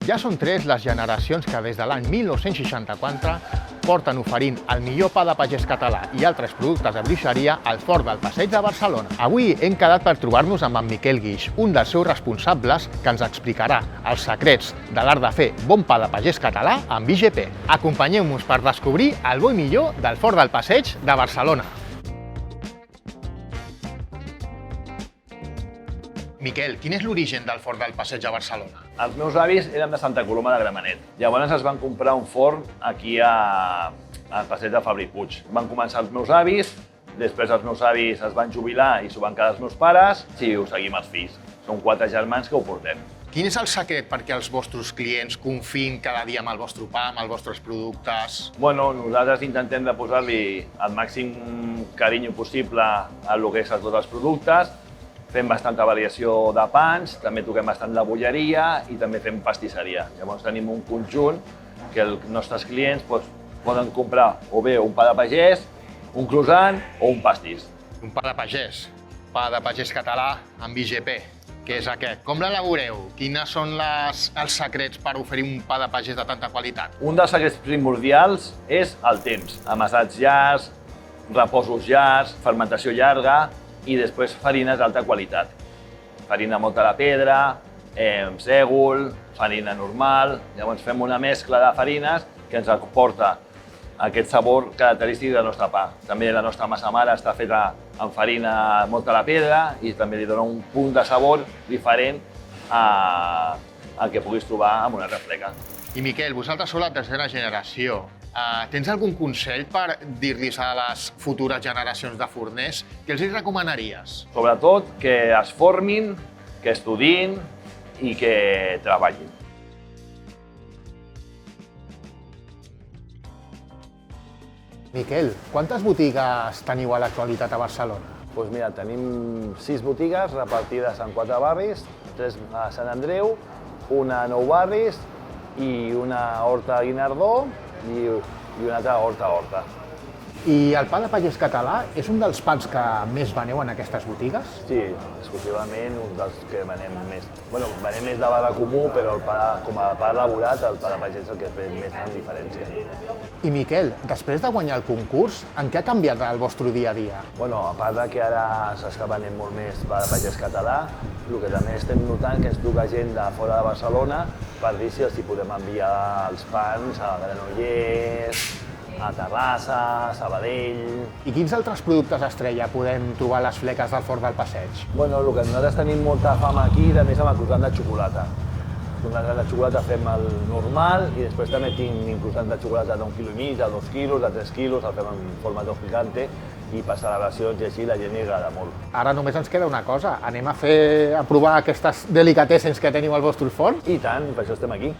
Ja són 3 les generacions que des de l'any 1964 porten oferint el millor pa de pagès català i altres productes de bruixeria al Forn del Passeig de Barcelona. Avui hem quedat per trobar-nos amb en Miquel Guix, un dels seus responsables, que ens explicarà els secrets de l'art de fer bon pa de pagès català amb IGP. Acompanyeu-nos per descobrir el bo i millor del Forn del Passeig de Barcelona. Miquel, quin és l'origen del Forn del Passeig de Barcelona? Els meus avis eren de Santa Coloma de Gramenet. Llavors es van comprar un forn aquí al Passeig de Fabri Puig. Van començar els meus avis, després els meus avis es van jubilar i s'ho van quedar els meus pares, i ho seguim els fills. Són 4 germans que ho portem. Quin és el secret perquè els vostres clients confiïn cada dia amb el vostre pa, amb els vostres productes? Bueno, nosaltres intentem de posar-li el màxim carinyo possible a lo que és a tots els productes. Fem bastanta variació de pans, també toquem bastant la bolleria i també fem pastisseria. Llavors tenim un conjunt que els nostres clients poden comprar o bé un pa de pagès, un croissant o un pastís. Un pa de pagès català amb IGP, que és aquest. Com l'elaboreu? Quins són els secrets per oferir un pa de pagès de tanta qualitat? Un dels secrets primordials és el temps. Amassats llargs, reposos llargs, fermentació llarga, i després farines d'alta qualitat. Farina molta de pedra, sègol, farina normal. Llavors fem una mescla de farines que ens aporta aquest sabor característic del nostre pa. També la nostra massa mare està feta amb farina molta de pedra i també li dona un punt de sabor diferent al que puguis trobar en una refleca. I Miquel, vosaltres sou la tercera generació. Tens algun consell per dir-los a les futures generacions de forners? Què els recomanaries? Sobretot que es formin, que estudiïn i que treballin. Miquel, quantes botigues teniu a l'actualitat a Barcelona? Doncs mira, tenim 6 botigues repartides en 4 barris, 3 a Sant Andreu, una a Nou Barris i una a Horta Guinardó i una altra a Horta. I el pa de pagès català és un dels pans que més veneu en aquestes botigues? Sí, exclusivament un dels que venem més. Bueno, venem més de barra comú, però com a pa elaborat, el pa de pagès és el que fa més en diferència. I Miquel, després de guanyar el concurs, en què ha canviat el vostre dia a dia? Bueno, a part de que ara s'està venent molt més pa de pagès català, el que també estem notant que ens truca gent de fora de Barcelona per dir si els podem enviar els pans a Granollers, a Terrassa, a Sabadell. I quins altres productes estrella podem trobar a les fleques del Forn del Passeig? Bueno, el que nosaltres tenim molta fama aquí, també és amb el croissant de xocolata. El croissant de xocolata fem el normal i després també tinc croissant de xocolata d'1,5 kg, de 2 quilos, de 3 quilos, el fem en format picante i per celebracions i així la gent li agrada molt. Ara només ens queda una cosa, anem a provar aquestes delicatessens que teniu al vostre forn? I tant, per això estem aquí.